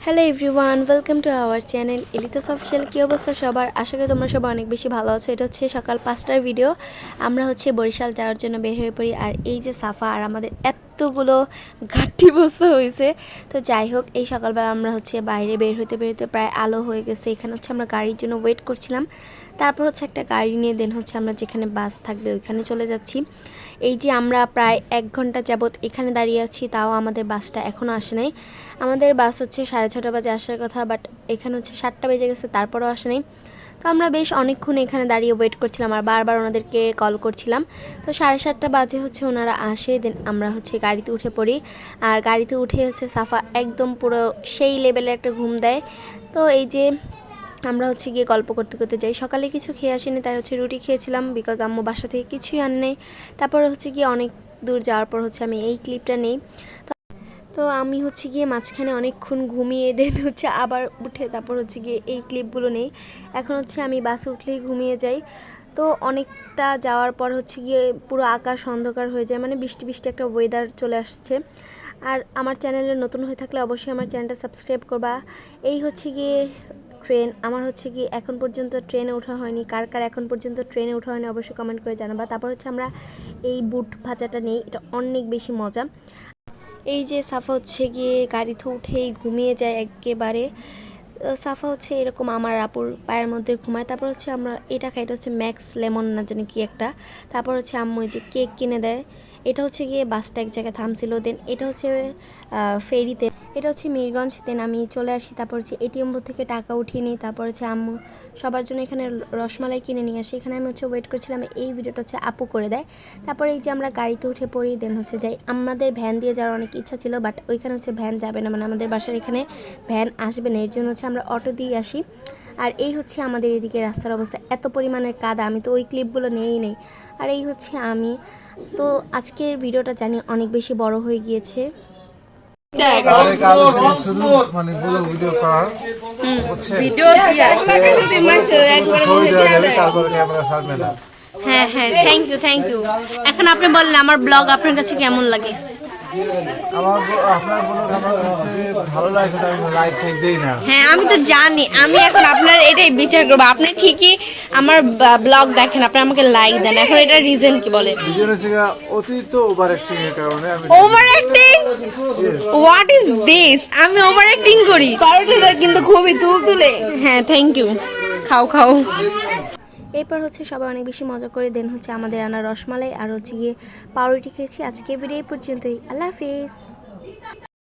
Hello everyone, welcome to our channel Elitas official. কী অবস্থা সবার? আশা করি তোমরা সবাই অনেক বেশি ভালো আছো। এটা হচ্ছে সকাল 5টার ভিডিও। আমরা হচ্ছে বরিশাল যাওয়ার জন্য বের হয়ে পড়ি। আর এই যে সাফা আর আমাদের এতগুলো ঘাটতি বসতে হয়েছে। তো যাই হোক, এই সকালবেলা আমরা হচ্ছে বাইরে বের হতে প্রায় আলো হয়ে গেছে। এখানে হচ্ছে আমরা গাড়ির জন্য ওয়েট করছিলাম। তারপর হচ্ছে একটা গাড়ি নিয়ে দেন হচ্ছে আমরা যেখানে বাস থাকবে ওইখানে চলে যাচ্ছি। এই যে আমরা প্রায় 1 ঘন্টা যাবত এখানে দাঁড়িয়ে আছি, তাও আমাদের বাসটা এখনও আসে নাই। আমাদের বাস হচ্ছে 6:30 বাজে আসার কথা, বাট এখানে হচ্ছে 7টা বেজে গেছে, তারপরেও আসে নাই। তো আমরা বেশ অনেকক্ষণ এখানে দাঁড়িয়ে ওয়েট করছিলাম আর বারবার ওনাদেরকে কল করছিলাম। তো 7:30 বাজে হচ্ছে ওনারা আসে, দেন আমরা হচ্ছে গাড়িতে উঠে পড়ি। আর গাড়িতে উঠে হচ্ছে সাফা একদম পুরো সেই লেভেলের একটা ঘুম দেয়। তো এই যে আমরা হচ্ছে গিয়ে গল্প করতে করতে যাই। সকালে কিছু খেয়ে আসিনি, তাই হচ্ছে রুটি খেয়েছিলাম, বিকজ আম্মু বাসা থেকে কিছুই আন নেই। তারপরে হচ্ছে গিয়ে অনেক দূর যাওয়ার পর হচ্ছে আমি এই ক্লিপটা নেই। তো আমি হচ্ছে গিয়ে মাঝখানে অনেকক্ষণ ঘুমিয়ে দেন হচ্ছে আবার উঠে তারপর হচ্ছে গিয়ে এই ক্লিপগুলো নেই। এখন হচ্ছে আমি বাসে উঠলেই ঘুমিয়ে যাই। তো অনেকটা যাওয়ার পর হচ্ছে গিয়ে পুরো আকাশ অন্ধকার হয়ে যায়, মানে বৃষ্টি বৃষ্টি একটা ওয়েদার চলে আসছে। আর আমার চ্যানেলে নতুন হয়ে থাকলে অবশ্যই আমার চ্যানেলটা সাবস্ক্রাইব করবা। এই হচ্ছে গিয়ে ট্রেন। আমার হচ্ছে কি এখন পর্যন্ত ট্রেনে ওঠা হয়নি। কার কার এখন পর্যন্ত ট্রেনে ওঠা হয়নি অবশ্যই কমেন্ট করে জানাবা। তারপর হচ্ছে আমরা এই বুট ভাজাটা নেই, এটা অনেক বেশি মজা। এই যে সাফা হচ্ছে গিয়ে গাড়িতে উঠেই ঘুমিয়ে যায় একেবারে। সাফা হচ্ছে এরকম আমার আপুর পায়ের মধ্যে ঘুমায়। তারপর হচ্ছে আমরা এটা খাই, এটা হচ্ছে ম্যাক্স লেমন না জানি কি একটা। তারপর হচ্ছে আম্মু যে কেক কিনে দেয়। এটা হচ্ছে গিয়ে বাসটা এক জায়গায় থামছিল, দেন এটা হচ্ছে ফেরিতে, এটা হচ্ছে মিরগঞ্জ। দেন আমি চলে আসি, তারপর হচ্ছে এটিএম বুথ থেকে টাকা উঠিয়ে নিই। তারপর হচ্ছে আম্মু সবার জন্য এখানে রসমালাই কিনে নিয়ে আসি। এখানে আমি হচ্ছে ওয়েট করছিলাম, এই ভিডিওটা হচ্ছে আপু করে দেয়। তারপরে এই যে আমরা গাড়িতে উঠে পড়ি, দেন হচ্ছে যাই। আমাদের ভ্যান দিয়ে যাওয়ার অনেক ইচ্ছা ছিল, বাট ওইখানে হচ্ছে ভ্যান যাবে না, মানে আমাদের বাসার এখানে ভ্যান আসবে না, এর জন্য হচ্ছে আমরা অটো দিয়ে আসি। আর এই হচ্ছে আমাদের এদিকে রাস্তার অবস্থা, এত পরিমাণের কাদা, আমি তো ওই ক্লিপগুলো নেই। আর এই হচ্ছে আমি। তো আজকের ভিডিওটা জানি অনেক বেশি বড় হয়ে গিয়েছে। হ্যাঁ হ্যাঁ, থ্যাংক ইউ। এখন আপনি বললেন আমার ব্লগ আপনার কাছে কেমন লাগে? হ্যাঁ আমি তো জানি, আমি এখন আপনার এটাই বিচার করবো। আপনি ঠিকই আমার ব্লগ দেখেন, আপনি আমাকে লাইক দেন, এখন এটা রিজন কি বলে? অতিরিক্ত ওভার অ্যাক্টিং এর কারণে over acting? What is this? আমি ওভার অ্যাক্টিং করি? পাউরুটিটা কিন্তু খুবই তুলতুলে। হ্যাঁ থ্যাংক ইউ, খাও। এরপর হচ্ছে সবাই অনেক বেশি মজা করে, দেন হচ্ছে আমাদের আনা রসমালাই আর হচ্ছে গিয়ে পাউরুটি খেয়েছি। আজকে ভিডিও পর্যন্তই। আল্লাহ হাফিজ।